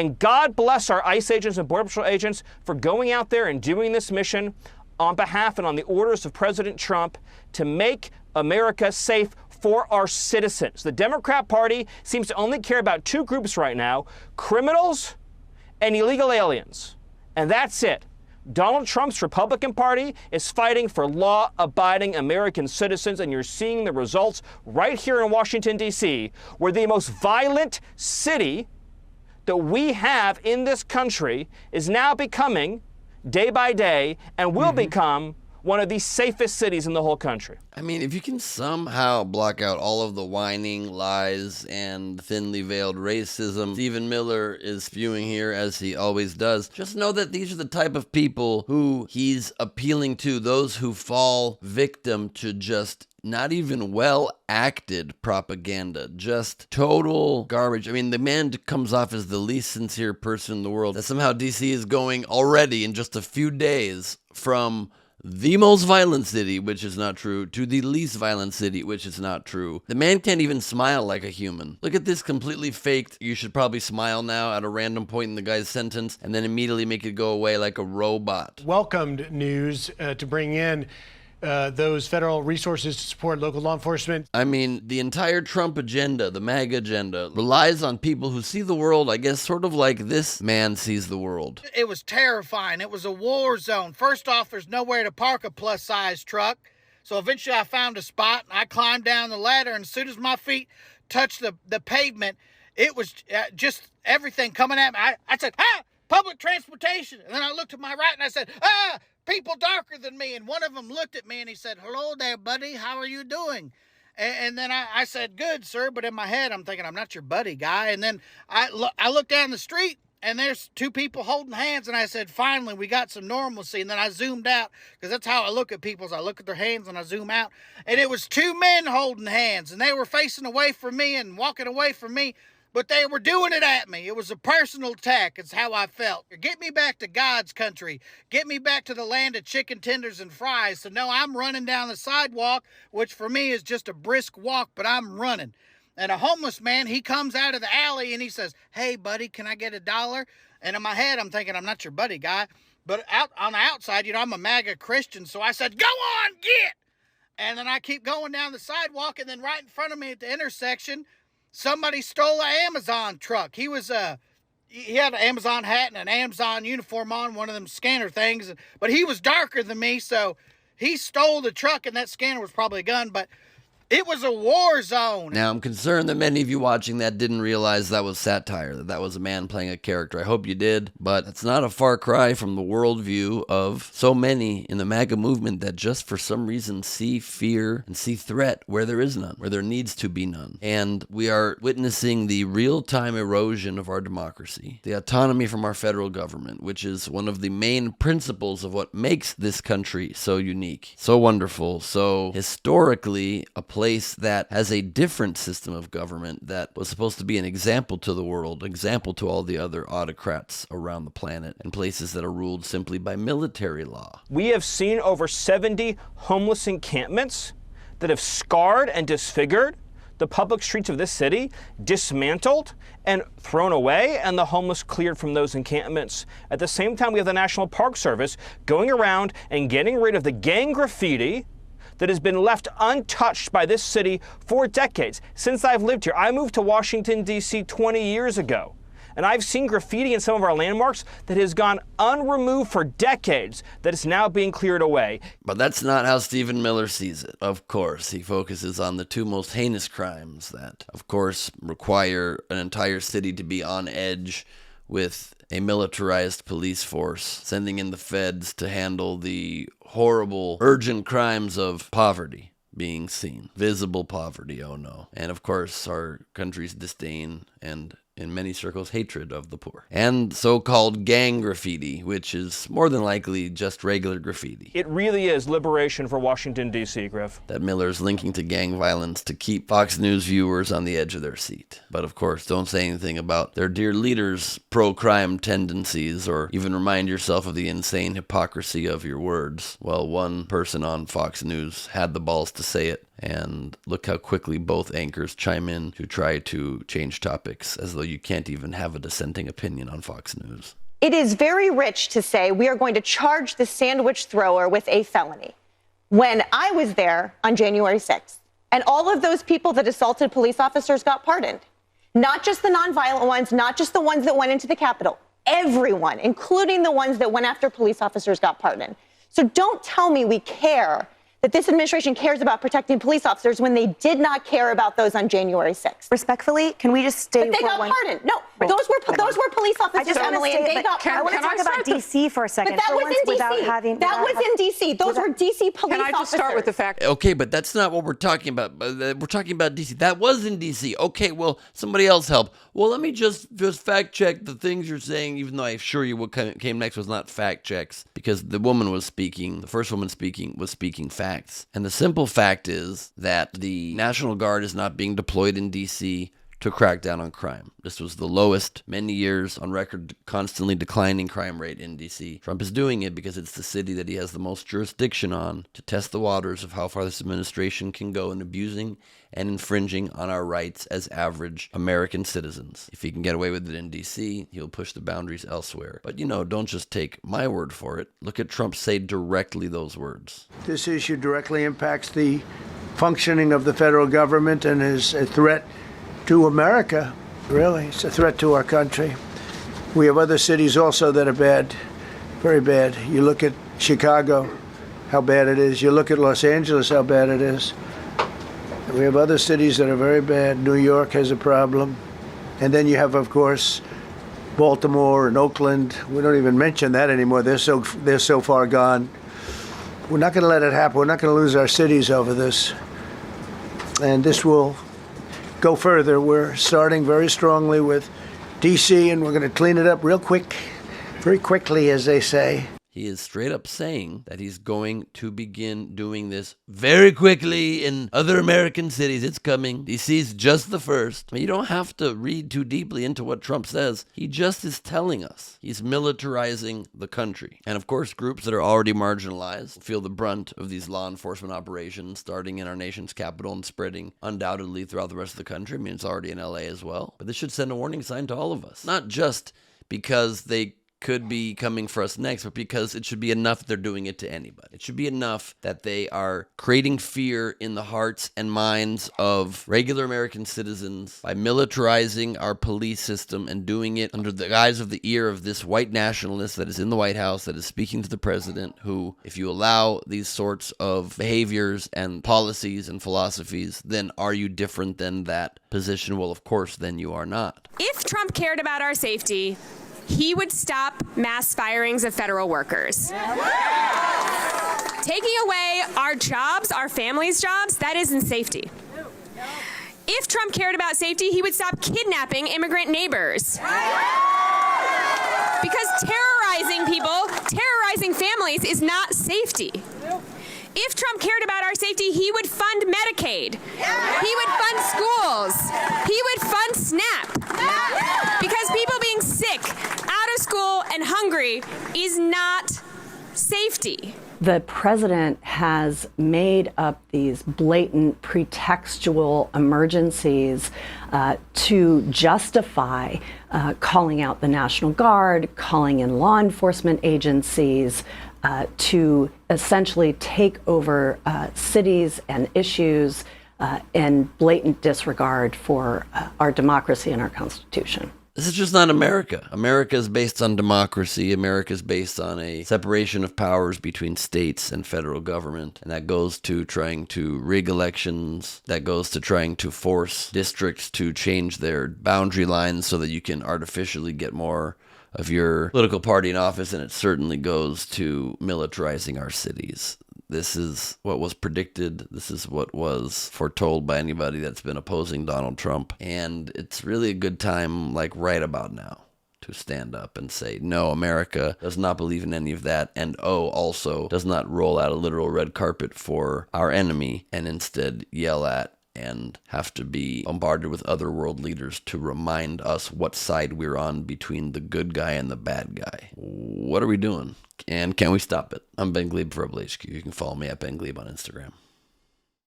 And God bless our ICE agents and Border Patrol agents for going out there and doing this mission on behalf and on the orders of President Trump to make America safe for our citizens. The Democrat Party seems to only care about two groups right now: criminals and illegal aliens. And that's it. Donald Trump's Republican Party is fighting for law-abiding American citizens, and you're seeing the results right here in Washington, D.C., where the most violent city that we have in this country is now becoming, day by day, and will become one of the safest cities in the whole country. I mean, if you can somehow block out all of the whining, lies, and thinly veiled racism Stephen Miller is spewing here, as he always does, just know that these are the type of people who he's appealing to, those who fall victim to just not even well-acted propaganda, just total garbage. I mean, the man comes off as the least sincere person in the world, that somehow DC is going already in just a few days from the most violent city, which is not true, to the least violent city, which is not true. The man can't even smile like a human. Look at this completely faked, you should probably smile now at a random point in the guy's sentence, and then immediately make it go away like a robot. Welcomed news to bring in those federal resources to support local law enforcement. I mean, the entire Trump agenda, the MAGA agenda, relies on people who see the world, I guess, sort of like this man sees the world. It was terrifying. It was a war zone. First off, there's nowhere to park a plus-size truck. So eventually I found a spot, and I climbed down the ladder, and as soon as my feet touched the pavement, it was just everything coming at me. I said, public transportation. And then I looked to my right, and I said, people darker than me. And one of them looked at me and he said, hello there, buddy. How are you doing? And then I said, good, sir. But in my head, I'm thinking, I'm not your buddy, guy. And then I looked down the street and there's two people holding hands. And I said, finally, we got some normalcy. And then I zoomed out, because that's how I look at people, is I look at their hands and I zoom out. And it was two men holding hands, and they were facing away from me and walking away from me. But they were doing it at me. It was a personal attack. It's how I felt. Get me back to God's country. Get me back to the land of chicken tenders and fries. So no, I'm running down the sidewalk, which for me is just a brisk walk, but I'm running. And a homeless man, he comes out of the alley and he says, hey, buddy, can I get $1? And in my head, I'm thinking, I'm not your buddy, guy. But out on the outside, I'm a MAGA Christian. So I said, go on, get. And then I keep going down the sidewalk, and then right in front of me at the intersection, somebody stole an Amazon truck. He had an Amazon hat and an Amazon uniform on, one of them scanner things, but he was darker than me, so he stole the truck, and that scanner was probably a gun, but it was a war zone. Now, I'm concerned that many of you watching that didn't realize that was satire, that was a man playing a character. I hope you did, but it's not a far cry from the worldview of so many in the MAGA movement that just for some reason see fear and see threat where there is none, where there needs to be none. And we are witnessing the real-time erosion of our democracy, the autonomy from our federal government, which is one of the main principles of what makes this country so unique, so wonderful, so historically a place that has a different system of government that was supposed to be an example to the world, example to all the other autocrats around the planet, and places that are ruled simply by military law. We have seen over 70 homeless encampments that have scarred and disfigured the public streets of this city, dismantled and thrown away, and the homeless cleared from those encampments. At the same time, we have the National Park Service going around and getting rid of the gang graffiti that has been left untouched by this city for decades. Since I've lived here, I moved to Washington, D.C. 20 years ago, and I've seen graffiti in some of our landmarks that has gone unremoved for decades, that is now being cleared away. But that's not how Stephen Miller sees it. Of course, he focuses on the two most heinous crimes that, of course, require an entire city to be on edge with a militarized police force, sending in the feds to handle the horrible, urgent crimes of poverty being seen. Visible poverty, oh no. And of course, our country's disdain and, in many circles, hatred of the poor. And so-called gang graffiti, which is more than likely just regular graffiti. It really is liberation for Washington, D.C., Griff. That Miller's linking to gang violence to keep Fox News viewers on the edge of their seat. But of course, don't say anything about their dear leader's pro-crime tendencies, or even remind yourself of the insane hypocrisy of your words. Well, one person on Fox News had the balls to say it, and look how quickly both anchors chime in to try to change topics, as though you can't even have a dissenting opinion on Fox News. It is very rich to say we are going to charge the sandwich thrower with a felony. When I was there on January 6th, and all of those people that assaulted police officers got pardoned, not just the nonviolent ones, not just the ones that went into the Capitol, everyone, including the ones that went after police officers, got pardoned. So don't tell me we care, that this administration cares about protecting police officers when they did not care about those on January 6th. Respectfully, can we just stay? But they got pardoned. No, those were police officers, Emily, and they got pardoned. I want to talk about D.C. for a second. But that was in D.C. That was in D.C. Those were D.C. police officers. Can I just start with the fact? Okay, but that's not what we're talking about. We're talking about D.C. That was in D.C. Okay, well, somebody else help. Well, let me just fact check the things you're saying, even though I assure you what came next was not fact checks, because the woman was speaking, the first woman speaking was speaking facts. And the simple fact is that the National Guard is not being deployed in D.C. to crack down on crime. This was the lowest many years on record, constantly declining crime rate in D.C. Trump is doing it because it's the city that he has the most jurisdiction on to test the waters of how far this administration can go in abusing and infringing on our rights as average American citizens. If he can get away with it in D.C., he'll push the boundaries elsewhere. But, don't just take my word for it. Look at Trump say directly those words. This issue directly impacts the functioning of the federal government and is a threat to America, really. It's a threat to our country. We have other cities also that are bad, very bad. You look at Chicago, how bad it is. You look at Los Angeles, how bad it is. We have other cities that are very bad. New York has a problem. And then you have, of course, Baltimore and Oakland. We don't even mention that anymore. They're so far gone. We're not going to let it happen. We're not going to lose our cities over this. And this will go further. We're starting very strongly with D.C., and we're going to clean it up real quick, very quickly, as they say. He is straight up saying that he's going to begin doing this very quickly in other American cities. It's coming. DC's just the first. I mean, you don't have to read too deeply into what Trump says. He just is telling us he's militarizing the country. And of course, groups that are already marginalized feel the brunt of these law enforcement operations, starting in our nation's capital and spreading undoubtedly throughout the rest of the country. I mean, it's already in LA as well. But this should send a warning sign to all of us. Not just because they could be coming for us next, but because it should be enough that they're doing it to anybody. It should be enough that they are creating fear in the hearts and minds of regular American citizens by militarizing our police system and doing it under the guise of the ear of this white nationalist that is in the White House, that is speaking to the president, who, if you allow these sorts of behaviors and policies and philosophies, then are you different than that position? Well, of course, then you are not. If Trump cared about our safety, he would stop mass firings of federal workers. Taking away our jobs, our families' jobs, that isn't safety. If Trump cared about safety, he would stop kidnapping immigrant neighbors. Because terrorizing people, terrorizing families is not safety. If Trump cared about our safety, he would fund Medicaid. He would fund schools. He would fund SNAP. Because people being sick, out of school, and hungry is not safety. The president has made up these blatant pretextual emergencies to justify calling out the National Guard, calling in law enforcement agencies, to essentially take over cities and issues in blatant disregard for our democracy and our Constitution. This is just not America. America is based on democracy. America is based on a separation of powers between states and federal government. And that goes to trying to rig elections. That goes to trying to force districts to change their boundary lines so that you can artificially get more of your political party in office. And it certainly goes to militarizing our cities. This is what was predicted. This is what was foretold by anybody that's been opposing Donald Trump. And it's really a good time, like right about now, to stand up and say, no, America does not believe in any of that. And also does not roll out a literal red carpet for our enemy and instead yell at and have to be bombarded with other world leaders to remind us what side we're on between the good guy and the bad guy. What are we doing? And can we stop it? I'm Ben Gleib for Rebel HQ. You can follow me at Ben Gleib on Instagram.